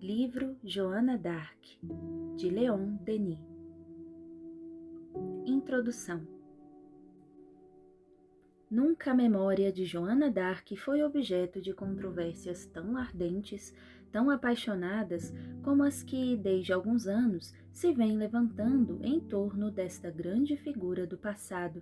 Livro Joana d'Arc, de Leon Denis. Introdução. Nunca a memória de Joana d'Arc foi objeto de controvérsias tão ardentes, tão apaixonadas como as que, desde alguns anos, se vêm levantando em torno desta grande figura do passado.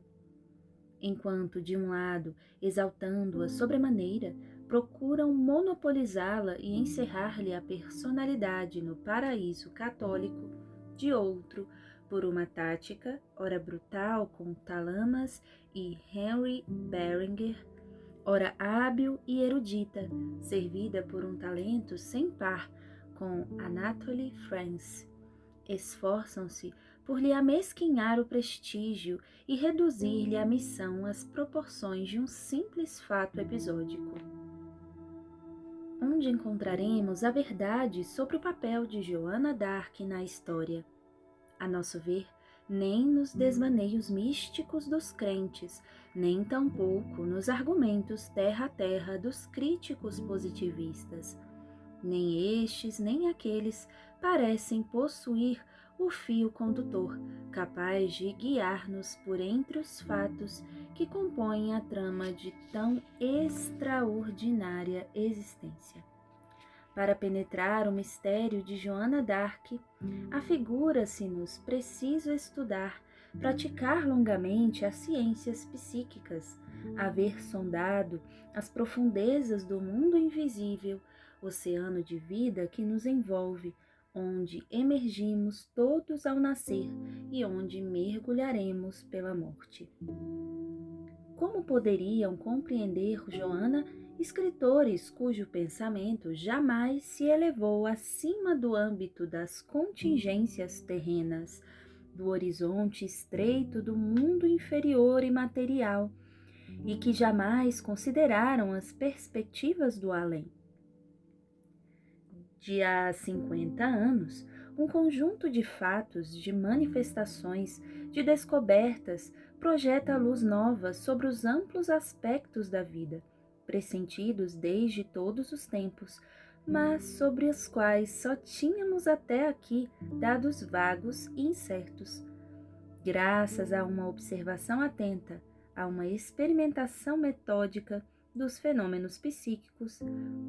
Enquanto, de um lado, exaltando-a sobremaneira, procuram monopolizá-la e encerrar-lhe a personalidade no paraíso católico, de outro, por uma tática, ora brutal com Talamas e Henry Beringer, ora hábil e erudita, servida por um talento sem par com Anatole France, esforçam-se por lhe amesquinhar o prestígio e reduzir-lhe a missão às proporções de um simples fato episódico. Onde encontraremos a verdade sobre o papel de Joana d'Arc na história? A nosso ver, nem nos desvaneios místicos dos crentes, nem tampouco nos argumentos terra a terra dos críticos positivistas. Nem estes, nem aqueles parecem possuir o fio condutor, capaz de guiar-nos por entre os fatos que compõem a trama de tão extraordinária existência. Para penetrar o mistério de Joana d'Arc, afigura-se-nos preciso estudar, praticar longamente as ciências psíquicas, haver sondado as profundezas do mundo invisível, oceano de vida que nos envolve, onde emergimos todos ao nascer e onde mergulharemos pela morte. Como poderiam compreender Joana escritores cujo pensamento jamais se elevou acima do âmbito das contingências terrenas, do horizonte estreito do mundo inferior e material, e que jamais consideraram as perspectivas do além? De há 50 anos, um conjunto de fatos, de manifestações, de descobertas, projeta luz nova sobre os amplos aspectos da vida, pressentidos desde todos os tempos, mas sobre os quais só tínhamos até aqui dados vagos e incertos. Graças a uma observação atenta, a uma experimentação metódica dos fenômenos psíquicos,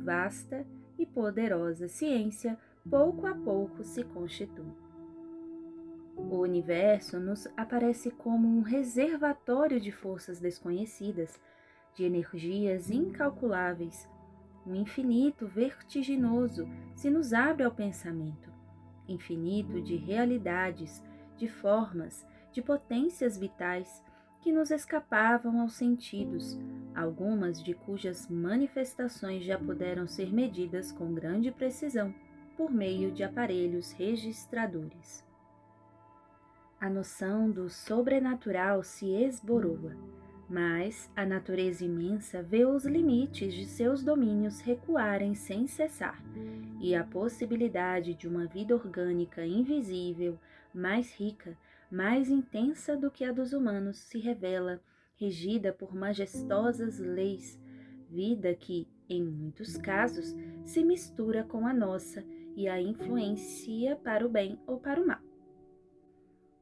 vasta e poderosa ciência pouco a pouco se constitui. O universo nos aparece como um reservatório de forças desconhecidas, de energias incalculáveis. Um infinito vertiginoso se nos abre ao pensamento, infinito de realidades, de formas, de potências vitais que nos escapavam aos sentidos, algumas de cujas manifestações já puderam ser medidas com grande precisão por meio de aparelhos registradores. A noção do sobrenatural se esboroa, mas a natureza imensa vê os limites de seus domínios recuarem sem cessar, e a possibilidade de uma vida orgânica invisível, mais rica, mais intensa do que a dos humanos, se revela, regida por majestosas leis, vida que, em muitos casos, se mistura com a nossa e a influencia para o bem ou para o mal.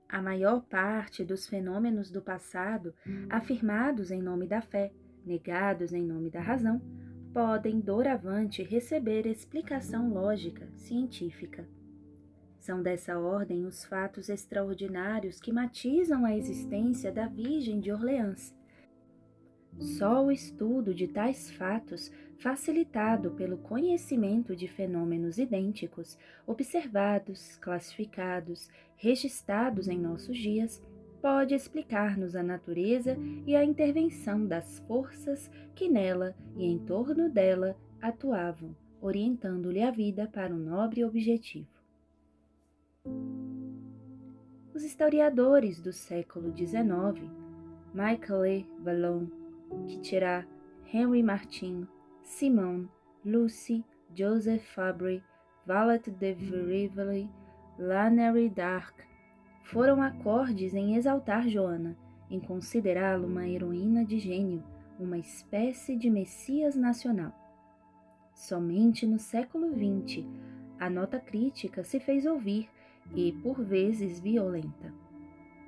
A maior parte dos fenômenos do passado, afirmados em nome da fé, negados em nome da razão, podem doravante receber explicação lógica, científica. São dessa ordem os fatos extraordinários que matizam a existência da Virgem de Orleans. Só o estudo de tais fatos, facilitado pelo conhecimento de fenômenos idênticos, observados, classificados, registrados em nossos dias, pode explicar-nos a natureza e a intervenção das forças que nela e em torno dela atuavam, orientando-lhe a vida para um nobre objetivo. Os historiadores do século XIX, Michael Vallon, Kitcherat, Henry Martin, Simon, Lucy, Joseph Fabry, Valette de Virively, Lannery d'Arc, foram acordes em exaltar Joana, em considerá-la uma heroína de gênio, uma espécie de messias nacional. Somente no século XX, a nota crítica se fez ouvir e, por vezes, violenta.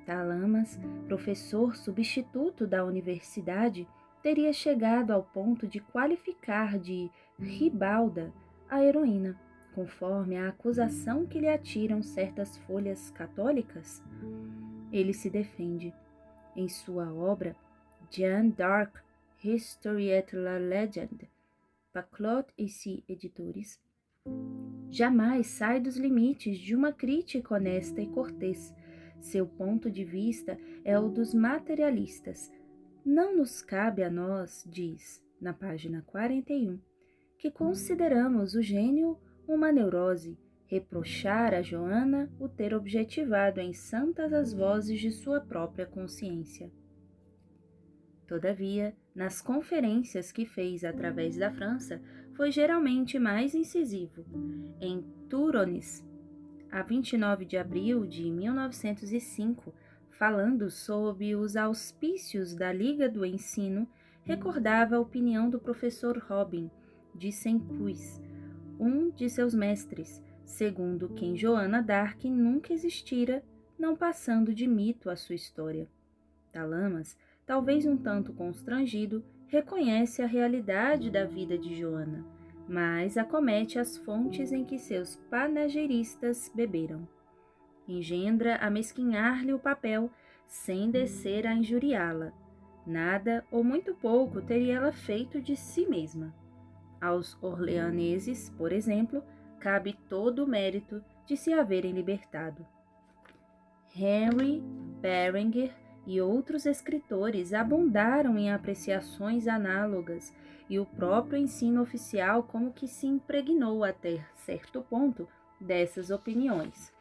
Talamas, professor substituto da universidade, teria chegado ao ponto de qualificar de ribalda a heroína, conforme a acusação que lhe atiram certas folhas católicas. Ele se defende. Em sua obra Jeanne d'Arc, History et la Legende, Paclot et Cie Editores, jamais sai dos limites de uma crítica honesta e cortês. Seu ponto de vista é o dos materialistas. Não nos cabe a nós, diz, na página 41, que consideramos o gênio uma neurose, reprochar a Joana o ter objetivado em santas as vozes de sua própria consciência. Todavia, nas conferências que fez através da França, foi geralmente mais incisivo. Em Turones, a 29 de abril de 1905, falando sob os auspícios da Liga do Ensino, recordava a opinião do professor Robin de Saint-Puys, um de seus mestres, segundo quem Joana d'Arc nunca existira, não passando de mito a sua história. Talamas, talvez um tanto constrangido, reconhece a realidade da vida de Joana, mas acomete as fontes em que seus panegeiristas beberam. Engendra a mesquinhar-lhe o papel, sem descer a injuriá-la. Nada ou muito pouco teria ela feito de si mesma. Aos orleaneses, por exemplo, cabe todo o mérito de se haverem libertado. Henry Berenger e outros escritores abundaram em apreciações análogas, e o próprio ensino oficial como que se impregnou até certo ponto dessas opiniões.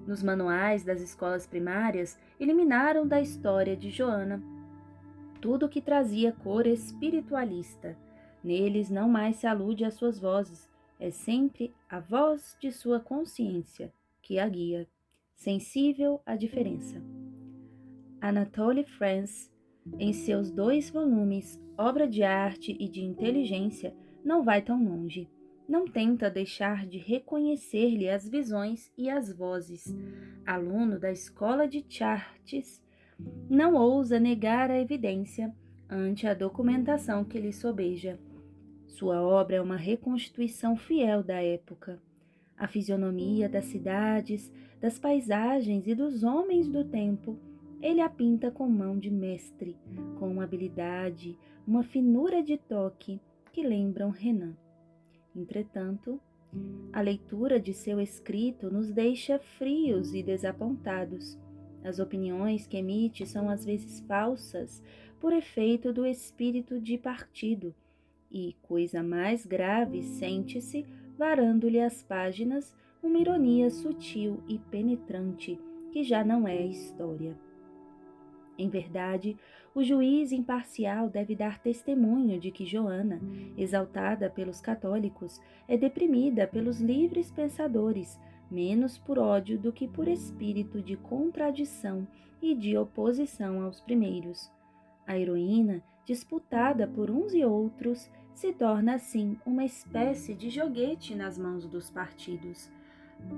Nos manuais das escolas primárias, eliminaram da história de Joana tudo o que trazia cor espiritualista. Neles não mais se alude às suas vozes, é sempre a voz de sua consciência que a guia, sensível à diferença. Anatole France, em seus 2 volumes, Obra de Arte e de Inteligência, não vai tão longe. Não tenta deixar de reconhecer-lhe as visões e as vozes. Aluno da escola de Chartres, não ousa negar a evidência ante a documentação que lhe sobeja. Sua obra é uma reconstituição fiel da época. A fisionomia das cidades, das paisagens e dos homens do tempo, ele a pinta com mão de mestre, com uma habilidade, uma finura de toque que lembram Renan. Entretanto, a leitura de seu escrito nos deixa frios e desapontados. As opiniões que emite são às vezes falsas, por efeito do espírito de partido, e, coisa mais grave, sente-se, varando-lhe as páginas, uma ironia sutil e penetrante, que já não é história. Em verdade, o juiz imparcial deve dar testemunho de que Joana, exaltada pelos católicos, é deprimida pelos livres pensadores, menos por ódio do que por espírito de contradição e de oposição aos primeiros. A heroína, disputada por uns e outros, se torna assim uma espécie de joguete nas mãos dos partidos.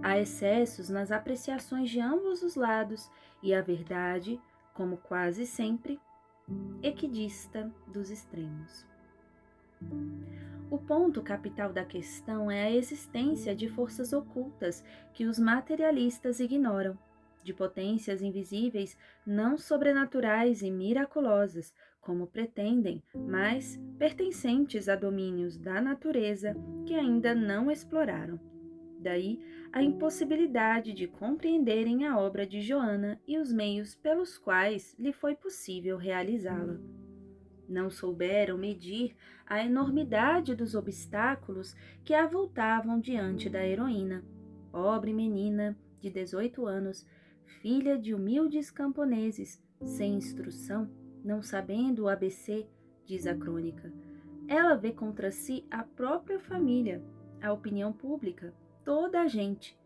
Há excessos nas apreciações de ambos os lados e a verdade, como quase sempre, equidista dos extremos. O ponto capital da questão é a existência de forças ocultas que os materialistas ignoram, de potências invisíveis, não sobrenaturais e miraculosas, como pretendem, mas pertencentes a domínios da natureza que ainda não exploraram. Daí a impossibilidade de compreenderem a obra de Joana e os meios pelos quais lhe foi possível realizá-la. Não souberam medir a enormidade dos obstáculos que avultavam diante da heroína, pobre menina de 18 anos, filha de humildes camponeses, sem instrução, não sabendo o ABC, diz a crônica. Ela vê contra si a própria família, a opinião pública, toda a gente.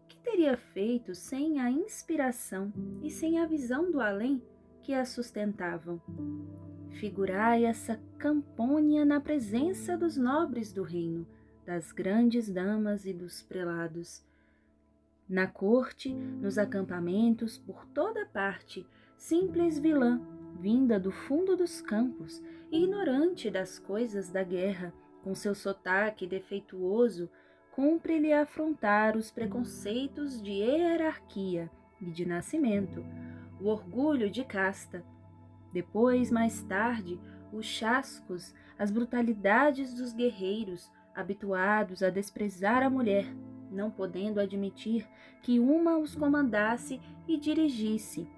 Que teria feito sem a inspiração e sem a visão do além que a sustentavam? Figurai essa Campônia na presença dos nobres do reino, das grandes damas e dos prelados. Na corte, nos acampamentos, por toda parte, simples vilã, vinda do fundo dos campos, ignorante das coisas da guerra, com seu sotaque defeituoso, cumpre-lhe afrontar os preconceitos de hierarquia e de nascimento, o orgulho de casta. Depois, mais tarde, os chascos, as brutalidades dos guerreiros, habituados a desprezar a mulher, não podendo admitir que uma os comandasse e dirigisse.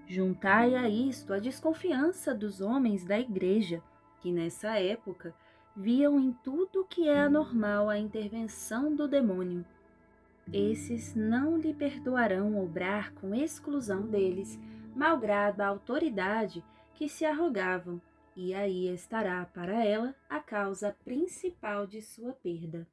Juntai a isto a desconfiança dos homens da igreja, que nessa época viam em tudo que é anormal a intervenção do demônio. Esses não lhe perdoarão obrar com exclusão deles, malgrado a autoridade que se arrogavam, e aí estará para ela a causa principal de sua perda.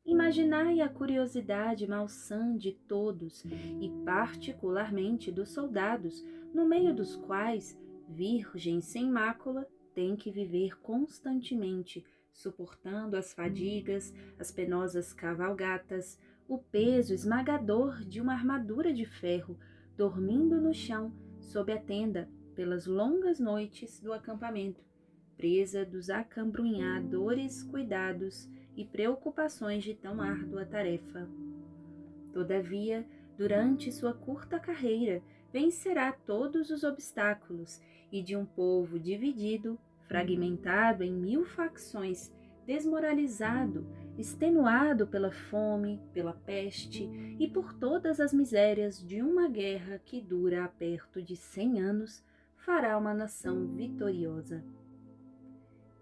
Imaginai a curiosidade malsã de todos, e particularmente dos soldados, no meio dos quais, virgem sem mácula, tem que viver constantemente, suportando as fadigas, as penosas cavalgatas, o peso esmagador de uma armadura de ferro, dormindo no chão, sob a tenda, pelas longas noites do acampamento, presa dos acambrunhadores cuidados e preocupações de tão árdua tarefa. Todavia, durante sua curta carreira, vencerá todos os obstáculos e de um povo dividido, fragmentado em 1000 facções, desmoralizado, extenuado pela fome, pela peste e por todas as misérias de uma guerra que dura perto de 100 anos, fará uma nação vitoriosa.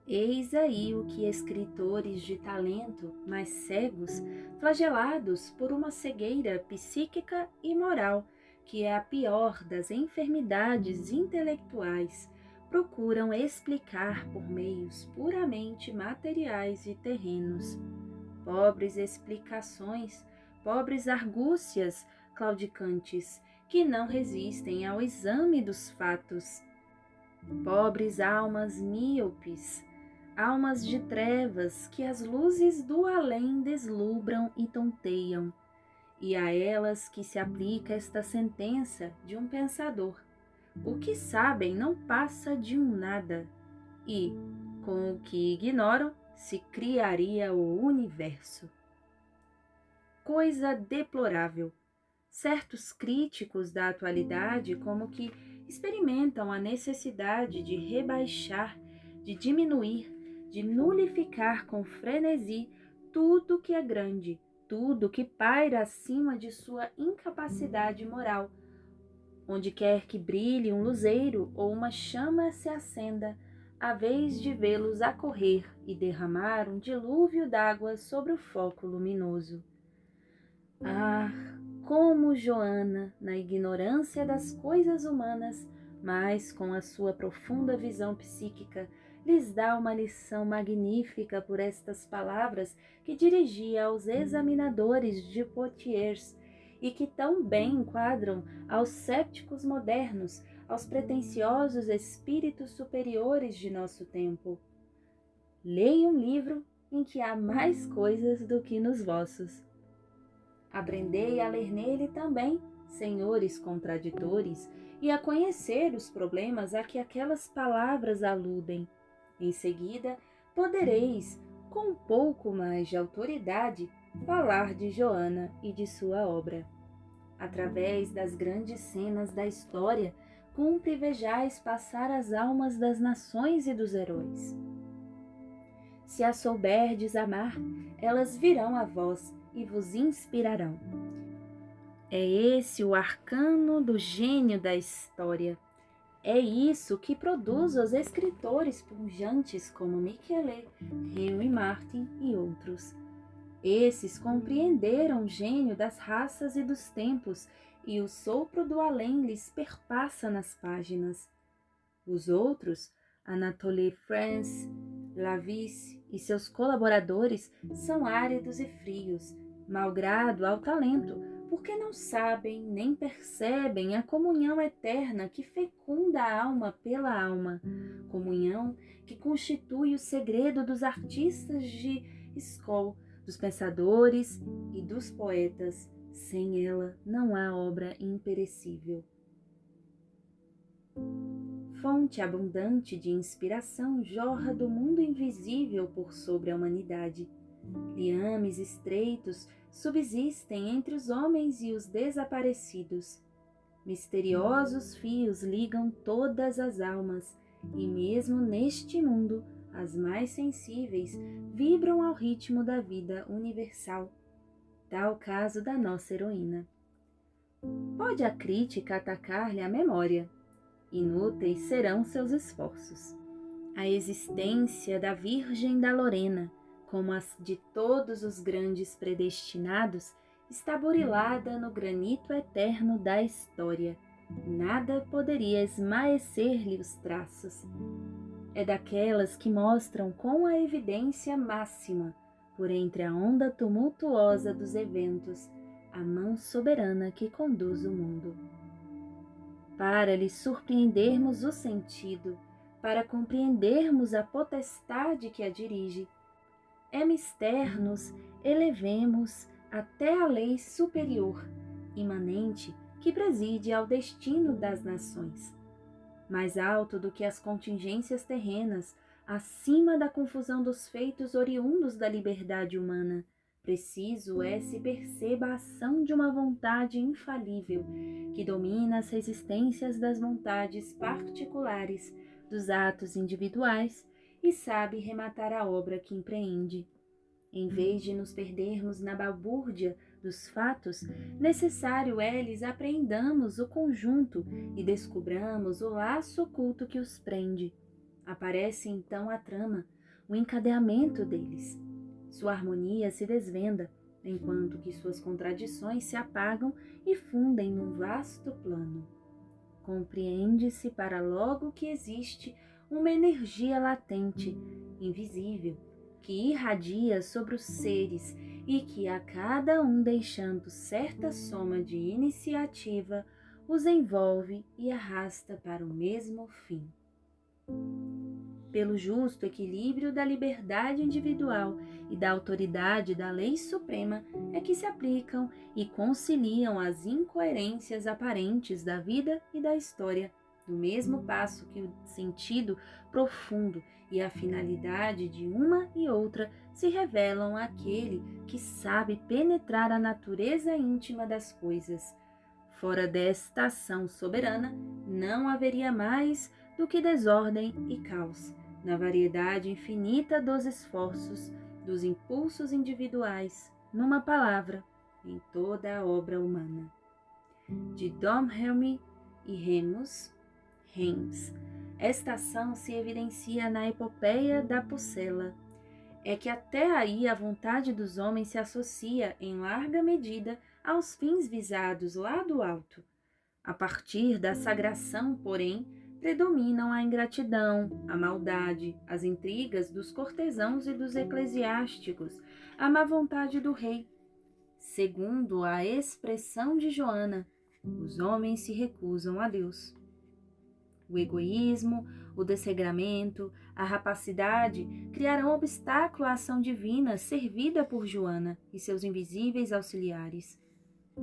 Eis aí o que escritores de talento, mas cegos, flagelados por uma cegueira psíquica e moral, que é a pior das enfermidades intelectuais, procuram explicar por meios puramente materiais e terrenos. Pobres explicações, pobres argúcias claudicantes, que não resistem ao exame dos fatos. Pobres almas míopes, almas de trevas que as luzes do além deslubram e tonteiam, e a elas que se aplica esta sentença de um pensador: o que sabem não passa de um nada, e, com o que ignoram, se criaria o universo. Coisa deplorável! Certos críticos da atualidade como que experimentam a necessidade de rebaixar, de diminuir, de nulificar com frenesi tudo que é grande, tudo que paira acima de sua incapacidade moral. Onde quer que brilhe um luzeiro ou uma chama se acenda, à vez de vê-los a correr e derramar um dilúvio d'água sobre o foco luminoso. Ah, como Joana, na ignorância das coisas humanas, mas com a sua profunda visão psíquica, lhes dá uma lição magnífica por estas palavras que dirigia aos examinadores de Poitiers e que tão bem enquadram aos cépticos modernos, aos pretensiosos espíritos superiores de nosso tempo. Leia um livro em que há mais coisas do que nos vossos. Aprendei a ler nele também, senhores contraditores, e a conhecer os problemas a que aquelas palavras aludem. Em seguida, podereis, com um pouco mais de autoridade, falar de Joana e de sua obra. Através das grandes cenas da história, cumpre vejais passar as almas das nações e dos heróis. Se as souberdes amar, elas virão a vós e vos inspirarão. É esse o arcano do gênio da história. É isso que produz os escritores pujantes como Michelet, Henry Martin e outros. Esses compreenderam o gênio das raças e dos tempos, e o sopro do além lhes perpassa nas páginas. Os outros, Anatole France, Lavis e seus colaboradores, são áridos e frios, malgrado ao talento, porque não sabem nem percebem a comunhão eterna que fecunda a alma pela alma, comunhão que constitui o segredo dos artistas de escola dos pensadores e dos poetas. Sem ela não há obra imperecível. Fonte abundante de inspiração jorra do mundo invisível por sobre a humanidade. Liames estreitos subsistem entre os homens e os desaparecidos. Misteriosos fios ligam todas as almas, e mesmo neste mundo, as mais sensíveis vibram ao ritmo da vida universal. Tal caso da nossa heroína. Pode a crítica atacar-lhe a memória. Inúteis serão seus esforços. A existência da Virgem da Lorena, como as de todos os grandes predestinados, está burilada no granito eterno da história. Nada poderia esmaecer-lhe os traços. É daquelas que mostram com a evidência máxima, por entre a onda tumultuosa dos eventos, a mão soberana que conduz o mundo. Para lhe surpreendermos o sentido, para compreendermos a potestade que a dirige, é mister nos elevemos até a lei superior, imanente, que preside ao destino das nações. Mais alto do que as contingências terrenas, acima da confusão dos feitos oriundos da liberdade humana, preciso é se perceba a ação de uma vontade infalível, que domina as resistências das vontades particulares, dos atos individuais, e sabe rematar a obra que empreende. Em vez de nos perdermos na balbúrdia dos fatos, necessário é lhes apreendamos o conjunto e descubramos o laço oculto que os prende. Aparece então a trama, o encadeamento deles. Sua harmonia se desvenda, enquanto que suas contradições se apagam e fundem num vasto plano. Compreende-se para logo que existe uma energia latente, invisível, que irradia sobre os seres e que a cada um deixando certa soma de iniciativa, os envolve e arrasta para o mesmo fim. Pelo justo equilíbrio da liberdade individual e da autoridade da lei suprema é que se aplicam e conciliam as incoerências aparentes da vida e da história, do mesmo passo que o sentido profundo e a finalidade de uma e outra se revelam àquele que sabe penetrar a natureza íntima das coisas. Fora desta ação soberana, não haveria mais do que desordem e caos, na variedade infinita dos esforços, dos impulsos individuais, numa palavra, em toda a obra humana. De Domhelm e Reims, esta ação se evidencia na epopeia da Pucela. É que até aí a vontade dos homens se associa, em larga medida, aos fins visados lá do alto. A partir da sagração, porém, predominam a ingratidão, a maldade, as intrigas dos cortesãos e dos eclesiásticos, a má vontade do rei. Segundo a expressão de Joana, os homens se recusam a Deus. O egoísmo, o desregramento, a rapacidade criarão obstáculo à ação divina servida por Joana e seus invisíveis auxiliares.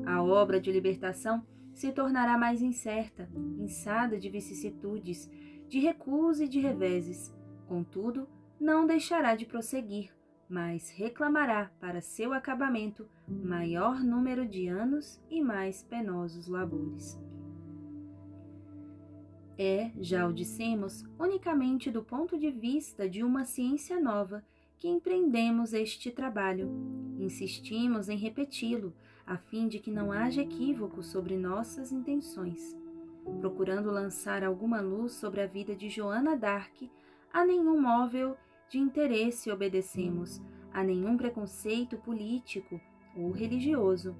A obra de libertação se tornará mais incerta, inçada de vicissitudes, de recuos e de reveses. Contudo, não deixará de prosseguir, mas reclamará para seu acabamento maior número de anos e mais penosos labores. É, já o dissemos, unicamente do ponto de vista de uma ciência nova que empreendemos este trabalho. Insistimos em repeti-lo, a fim de que não haja equívoco sobre nossas intenções. Procurando lançar alguma luz sobre a vida de Joana d'Arc, a nenhum móvel de interesse obedecemos, a nenhum preconceito político ou religioso.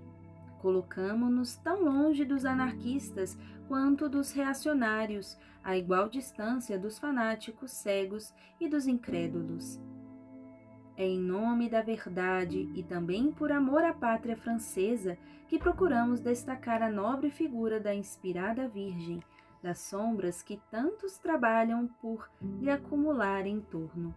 Colocamo-nos tão longe dos anarquistas quanto dos reacionários, a igual distância dos fanáticos cegos e dos incrédulos. É em nome da verdade e também por amor à pátria francesa que procuramos destacar a nobre figura da inspirada Virgem, das sombras que tantos trabalham por lhe acumular em torno.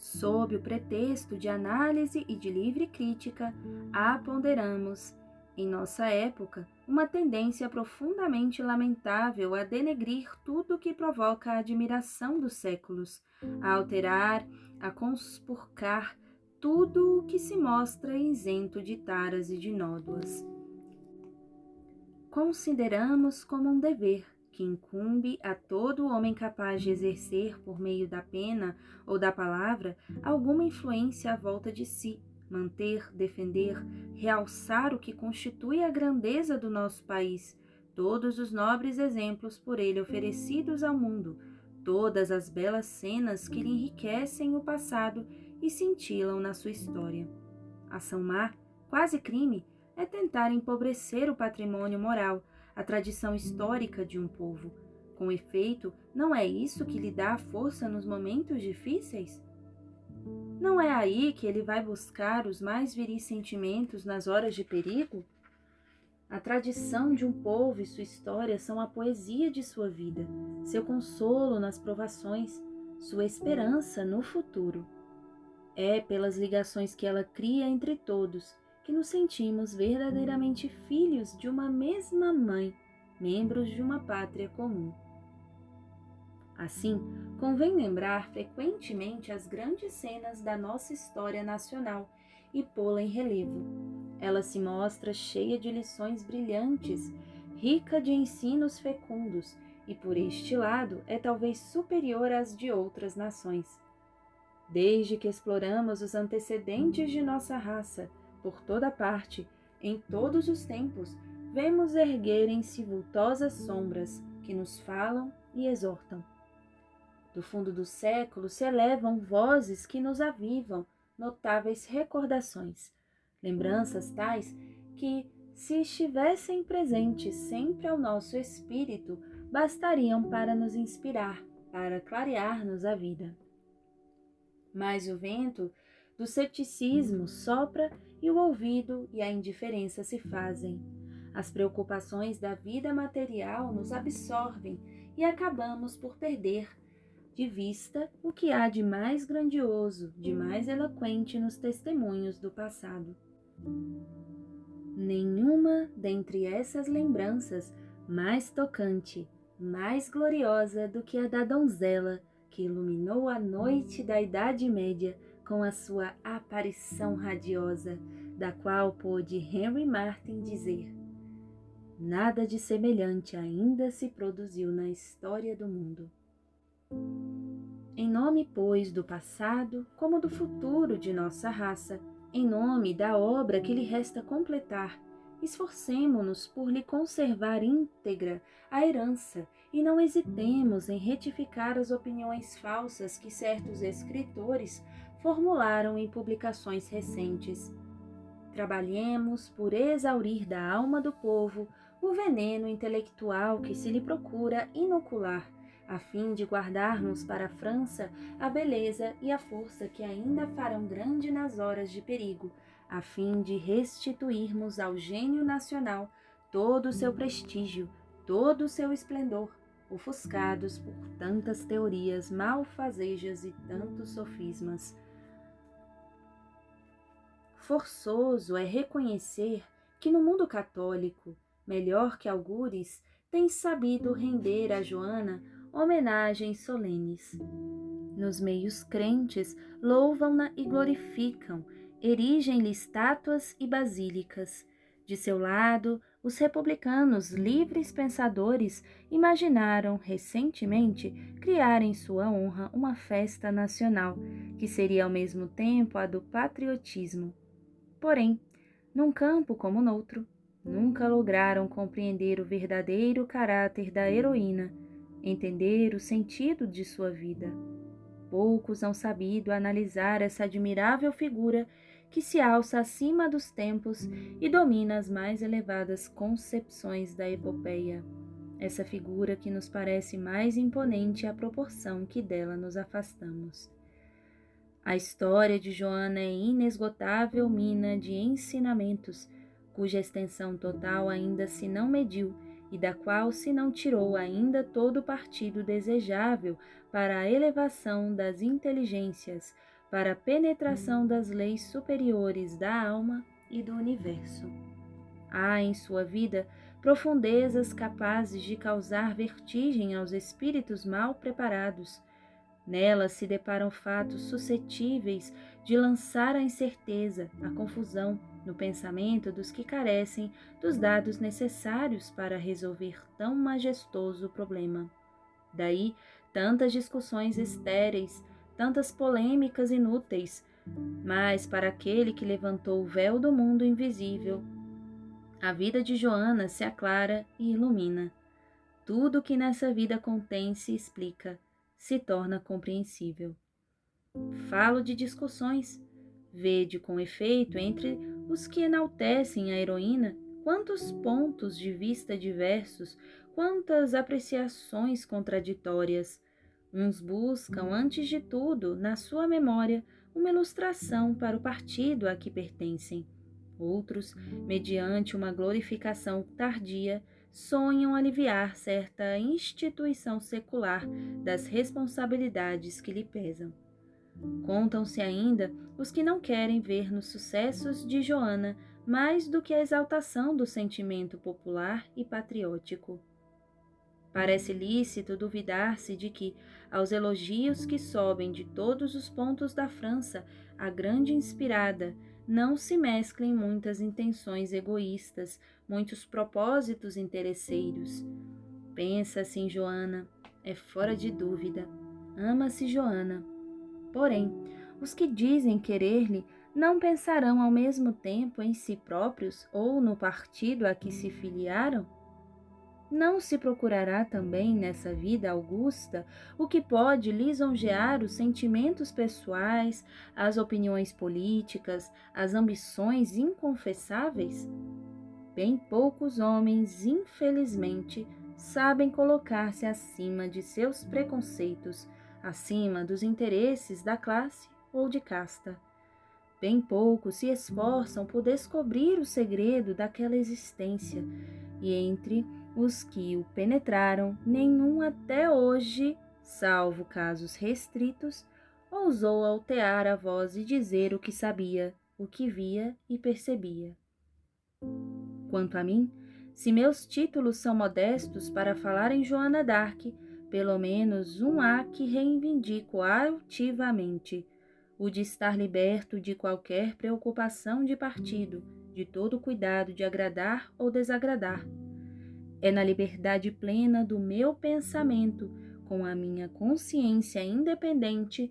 sob o pretexto de análise e de livre crítica, aponderamos, em nossa época, uma tendência profundamente lamentável a denegrir tudo o que provoca a admiração dos séculos, a alterar, a conspurcar tudo o que se mostra isento de taras e de nódoas. Consideramos como um dever que incumbe a todo homem capaz de exercer, por meio da pena ou da palavra, alguma influência à volta de si, manter, defender, realçar o que constitui a grandeza do nosso país, todos os nobres exemplos por ele oferecidos ao mundo, todas as belas cenas que lhe enriquecem o passado e cintilam na sua história. Ação má, quase crime, é tentar empobrecer o patrimônio moral, a tradição histórica de um povo. Com efeito, não é isso que lhe dá força nos momentos difíceis? Não é aí que ele vai buscar os mais viris sentimentos nas horas de perigo? A tradição de um povo e sua história são a poesia de sua vida, seu consolo nas provações, sua esperança no futuro. É pelas ligações que ela cria entre todos que nos sentimos verdadeiramente filhos de uma mesma mãe, membros de uma pátria comum. Assim, convém lembrar frequentemente as grandes cenas da nossa história nacional e pô-la em relevo. Ela se mostra cheia de lições brilhantes, rica de ensinos fecundos e, por este lado, é talvez superior às de outras nações. Desde que exploramos os antecedentes de nossa raça, por toda parte, em todos os tempos, vemos erguerem-se vultosas sombras que nos falam e exortam. Do fundo do século se elevam vozes que nos avivam notáveis recordações, lembranças tais que, se estivessem presentes sempre ao nosso espírito, bastariam para nos inspirar, para clarear-nos a vida. Mas o vento do cepticismo sopra e o ouvido e a indiferença se fazem. As preocupações da vida material nos absorvem e acabamos por perder de vista o que há de mais grandioso, de mais eloquente nos testemunhos do passado. Nenhuma dentre essas lembranças mais tocante, mais gloriosa do que a da donzela que iluminou a noite da Idade Média com a sua aparição radiosa, da qual pôde Henry Martin dizer: nada de semelhante ainda se produziu na história do mundo. Em nome, pois, do passado como do futuro de nossa raça, em nome da obra que lhe resta completar, esforcemo-nos por lhe conservar íntegra a herança e não hesitemos em retificar as opiniões falsas que certos escritores formularam em publicações recentes. Trabalhemos por exaurir da alma do povo o veneno intelectual que se lhe procura inocular, a fim de guardarmos para a França a beleza e a força que ainda farão grande nas horas de perigo, a fim de restituirmos ao gênio nacional todo o seu prestígio, todo o seu esplendor, ofuscados por tantas teorias malfazejas e tantos sofismas. Forçoso é reconhecer que no mundo católico, melhor que algures, tem sabido render a Joana homenagens solenes. Nos meios crentes, louvam-na e glorificam, erigem-lhe estátuas e basílicas. De seu lado, os republicanos livres pensadores imaginaram recentemente criar em sua honra uma festa nacional, que seria ao mesmo tempo a do patriotismo. Porém, num campo como noutro, nunca lograram compreender o verdadeiro caráter da heroína, entender o sentido de sua vida. Poucos hão sabido analisar essa admirável figura que se alça acima dos tempos e domina as mais elevadas concepções da epopeia. Essa figura que nos parece mais imponente à proporção que dela nos afastamos. A história de Joana é inesgotável mina de ensinamentos, cuja extensão total ainda se não mediu e da qual se não tirou ainda todo o partido desejável para a elevação das inteligências, para a penetração das leis superiores da alma e do universo. Há em sua vida profundezas capazes de causar vertigem aos espíritos mal preparados. Nelas se deparam fatos suscetíveis de lançar a incerteza, a confusão no pensamento dos que carecem dos dados necessários para resolver tão majestoso problema. Daí tantas discussões estéreis, tantas polêmicas inúteis, mas para aquele que levantou o véu do mundo invisível, a vida de Joana se aclara e ilumina. Tudo que nessa vida contém se explica, se torna compreensível. Falo de discussões. Vede com efeito entre os que enaltecem a heroína quantos pontos de vista diversos, quantas apreciações contraditórias. Uns buscam, antes de tudo, na sua memória, uma ilustração para o partido a que pertencem. Outros, mediante uma glorificação tardia, sonham aliviar certa instituição secular das responsabilidades que lhe pesam. Contam-se ainda os que não querem ver nos sucessos de Joana mais do que a exaltação do sentimento popular e patriótico. Parece lícito duvidar-se de que, aos elogios que sobem de todos os pontos da França, a grande inspirada, não se mesclem muitas intenções egoístas, muitos propósitos interesseiros. Pensa-se em Joana, é fora de dúvida. Ama-se Joana. Porém, os que dizem querer-lhe não pensarão ao mesmo tempo em si próprios ou no partido a que se filiaram? Não se procurará também nessa vida augusta o que pode lisonjear os sentimentos pessoais, as opiniões políticas, as ambições inconfessáveis? Bem poucos homens, infelizmente, sabem colocar-se acima de seus preconceitos, acima dos interesses da classe ou de casta. Bem poucos se esforçam por descobrir o segredo daquela existência, e entre os que o penetraram, nenhum até hoje, salvo casos restritos, ousou altear a voz e dizer o que sabia, o que via e percebia. Quanto a mim, se meus títulos são modestos para falar em Joana d'Arc, pelo menos um há que reivindico altivamente: o de estar liberto de qualquer preocupação de partido, de todo cuidado de agradar ou desagradar. É na liberdade plena do meu pensamento, com a minha consciência independente,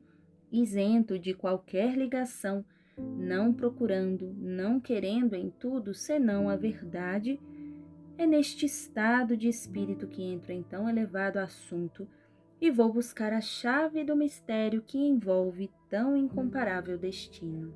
isento de qualquer ligação, não procurando, não querendo em tudo senão a verdade, é neste estado de espírito que entro em tão elevado assunto e vou buscar a chave do mistério que envolve tão incomparável destino.